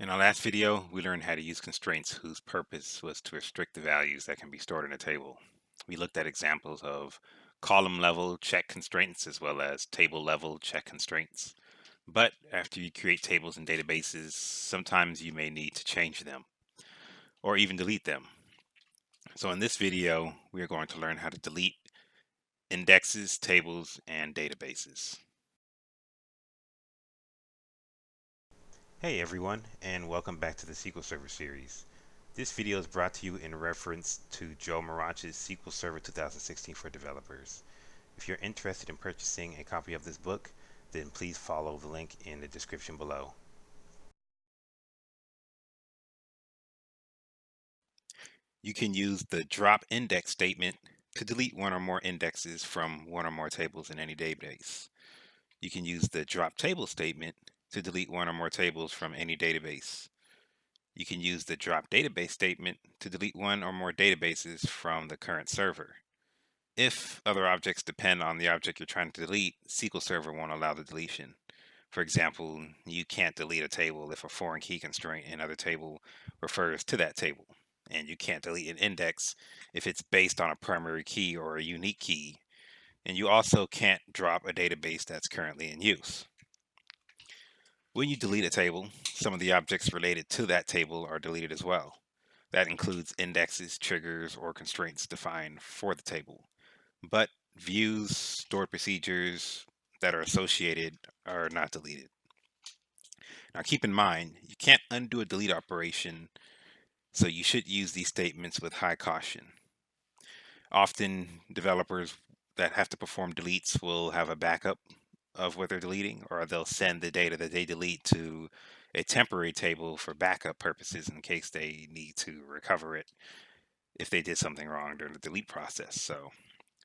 In our last video, we learned how to use constraints whose purpose was to restrict the values that can be stored in a table. We looked at examples of column level check constraints as well as table level check constraints. But after you create tables and databases, sometimes you may need to change them or even delete them. So in this video, we are going to learn how to delete indexes, tables, and databases. Hey everyone, and welcome back to the SQL Server Series. This video is brought to you in reference to Joe Marach's SQL Server 2016 for developers. If you're interested in purchasing a copy of this book, then please follow the link in the description below. You can use the drop index statement to delete one or more indexes from one or more tables in any database. You can use the drop table statement to delete one or more tables from any database. You can use the drop database statement to delete one or more databases from the current server. If other objects depend on the object you're trying to delete, SQL Server won't allow the deletion. For example, you can't delete a table if a foreign key constraint in another table refers to that table. And you can't delete an index if it's based on a primary key or a unique key. And you also can't drop a database that's currently in use. When you delete a table, some of the objects related to that table are deleted as well. That includes indexes, triggers, or constraints defined for the table. But views, stored procedures that are associated are not deleted. Now keep in mind, you can't undo a delete operation, so you should use these statements with high caution. Often developers that have to perform deletes will have a backup of what they're deleting, or they'll send the data that they delete to a temporary table for backup purposes in case they need to recover it if they did something wrong during the delete process. So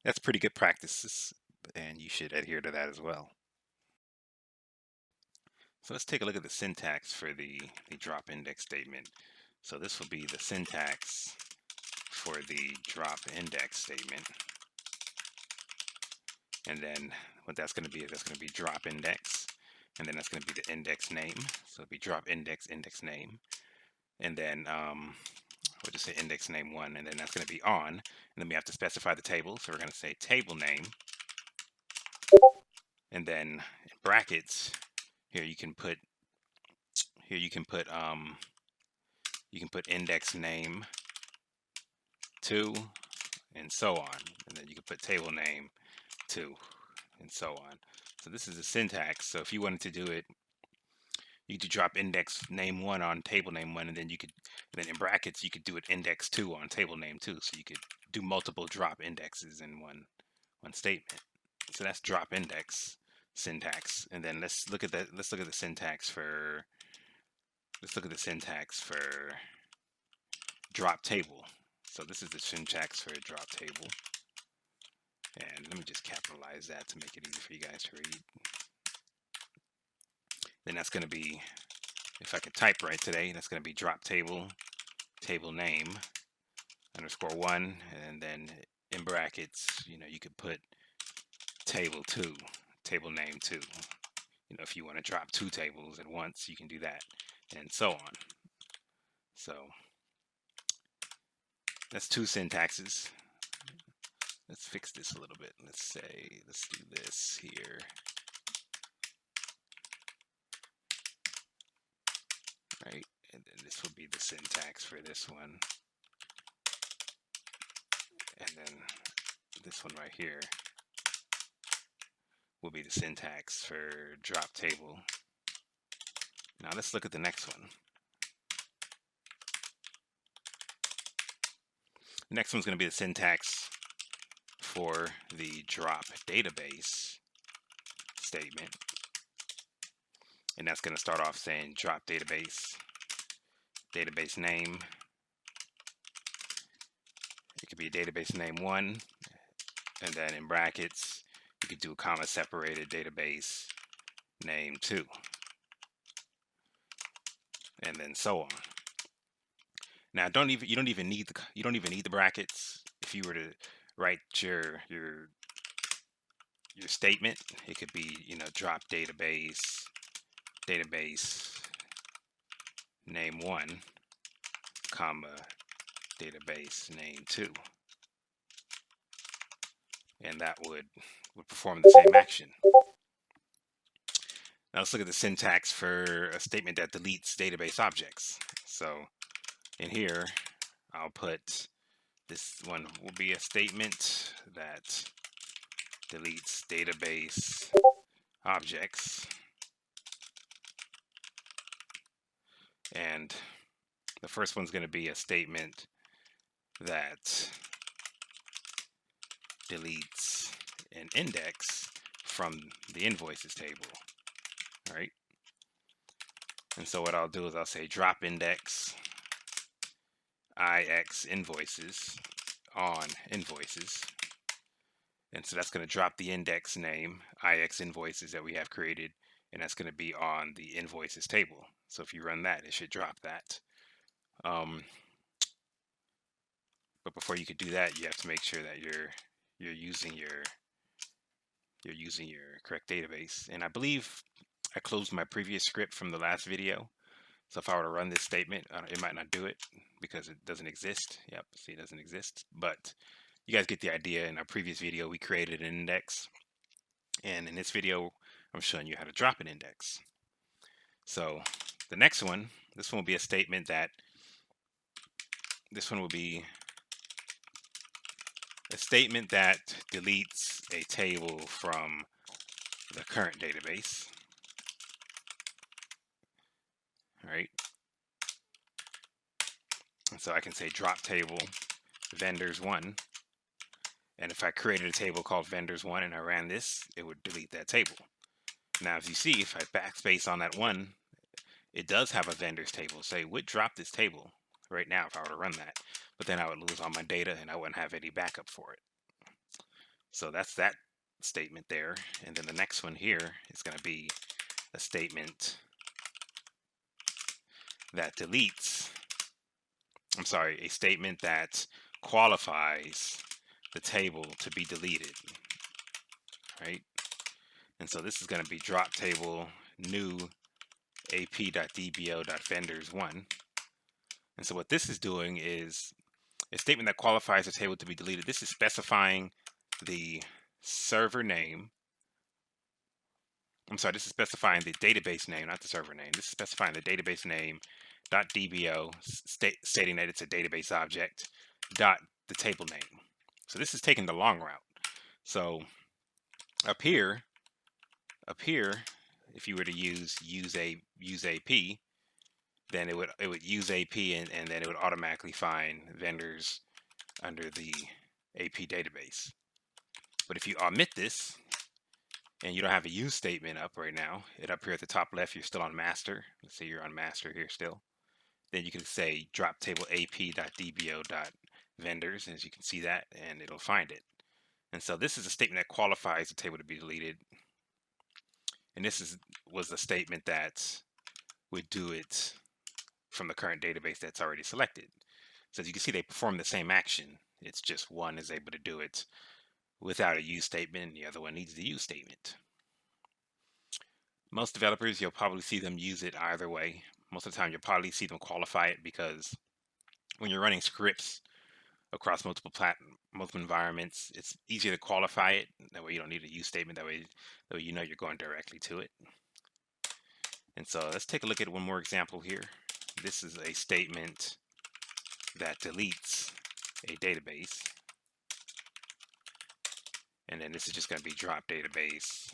that's pretty good practices, and you should adhere to that as well. So let's take a look at the syntax for the drop index statement. So this will be the syntax for the drop index statement. And then what that's going to be is that's going to be drop index. And then that's going to be the index name. So it'll be drop index, index name. And then we'll just say index name 1. And then that's going to be on. And then we have to specify the table. So we're going to say table name. And then in brackets, here you can put index name 2 and so on. And then you can put table name 2 and so on. So this is the syntax. So if you wanted to do it, you could drop index name 1 on table name 1, and then in brackets you could do it index 2 on table name 2. So you could do multiple drop indexes in one statement. So that's drop index syntax. And then let's look at the syntax for drop table. So this is the syntax for drop table. And let me just capitalize that to make it easy for you guys to read. Then that's going to be, if I could type right today, that's going to be drop table, table name, underscore 1, and then in brackets, you could put table 2, table name 2. If you want to drop 2 tables at once, you can do that, and so on. So that's 2 syntaxes. Let's fix this a little bit. Let's do this here. Right, and then this will be the syntax for this one. And then this one right here will be the syntax for drop table. Now let's look at the next one. The next one's going to be the syntax for the drop database statement. And that's going to start off saying drop database, database name. It could be database name 1, and then in brackets, you could do a comma separated database name 2, and then so on. Now, you don't even need the brackets. If you were to write your statement, it could be drop database name 1, comma, database name 2. And that would perform the same action. Now let's look at the syntax for a statement that deletes database objects. So in here, I'll put this one will be a statement that deletes database objects. And the first one's going to be a statement that deletes an index from the invoices table. All right. And so what I'll do is I'll say drop index ix invoices on invoices. And so that's going to drop the index name ix invoices that we have created, and that's going to be on the invoices table. So if you run that, it should drop that. But before you could do that, you have to make sure that you're using your correct database. And I believe I closed my previous script from the last video. So if I were to run this statement, it might not do it because it doesn't exist. Yep, see, it doesn't exist. But you guys get the idea. In our previous video, we created an index. And in this video, I'm showing you how to drop an index. So the next one, this one will be a statement that, deletes a table from the current database. All right. And so I can say drop table vendors1. And if I created a table called vendors1 and I ran this, it would delete that table. Now, as you see, if I backspace on that one, it does have a vendors table. So it would drop this table right now if I were to run that. But then I would lose all my data and I wouldn't have any backup for it. So that's that statement there. And then the next one here is going to be a statement that a statement that qualifies the table to be deleted, right? And so this is going to be drop table new ap.dbo.vendors1. And so what this is doing is a statement that qualifies the table to be deleted. This is specifying the server name. This is specifying the database name, not the server name. This is specifying the database name .dbo, stating that it's a database object, the table name. So this is taking the long route. So up here, if you were to use AP, then it would use AP and then it would automatically find vendors under the AP database. But if you omit this and you don't have a use statement up right now, up here at the top left, you're still on master. Let's say you're on master here still. Then you can say drop table ap.dbo.vendors, as you can see that, and it'll find it. And so this is a statement that qualifies the table to be deleted. And this was a statement that would do it from the current database that's already selected. So as you can see, they perform the same action. It's just one is able to do it without a use statement, and the other one needs the use statement. Most developers, you'll probably see them use it either way. Most of the time, you'll probably see them qualify it because when you're running scripts across multiple environments, it's easier to qualify it. That way you don't need a use statement. That way you know you're going directly to it. And so let's take a look at one more example here. This is a statement that deletes a database. And then this is just going to be drop database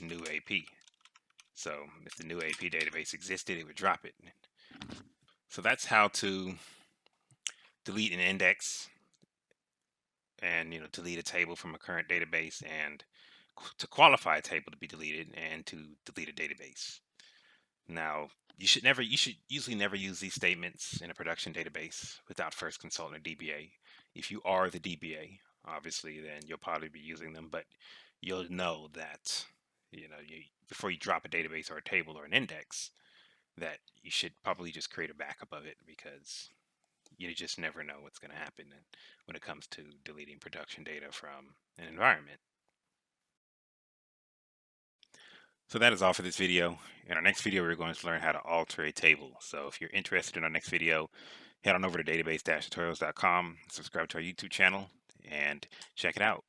new AP. So if the new AP database existed, it would drop it. So that's how to delete an index and delete a table from a current database, and to qualify a table to be deleted, and to delete a database. Now, you should usually never use these statements in a production database without first consulting a DBA. If you are the DBA, obviously, then you'll probably be using them, but you'll know that before you drop a database or a table or an index, that you should probably just create a backup of it, because you just never know what's going to happen when it comes to deleting production data from an environment. So that is all for this video. In our next video, we're going to learn how to alter a table. So if you're interested in our next video, head on over to database-tutorials.com, subscribe to our YouTube channel, and check it out.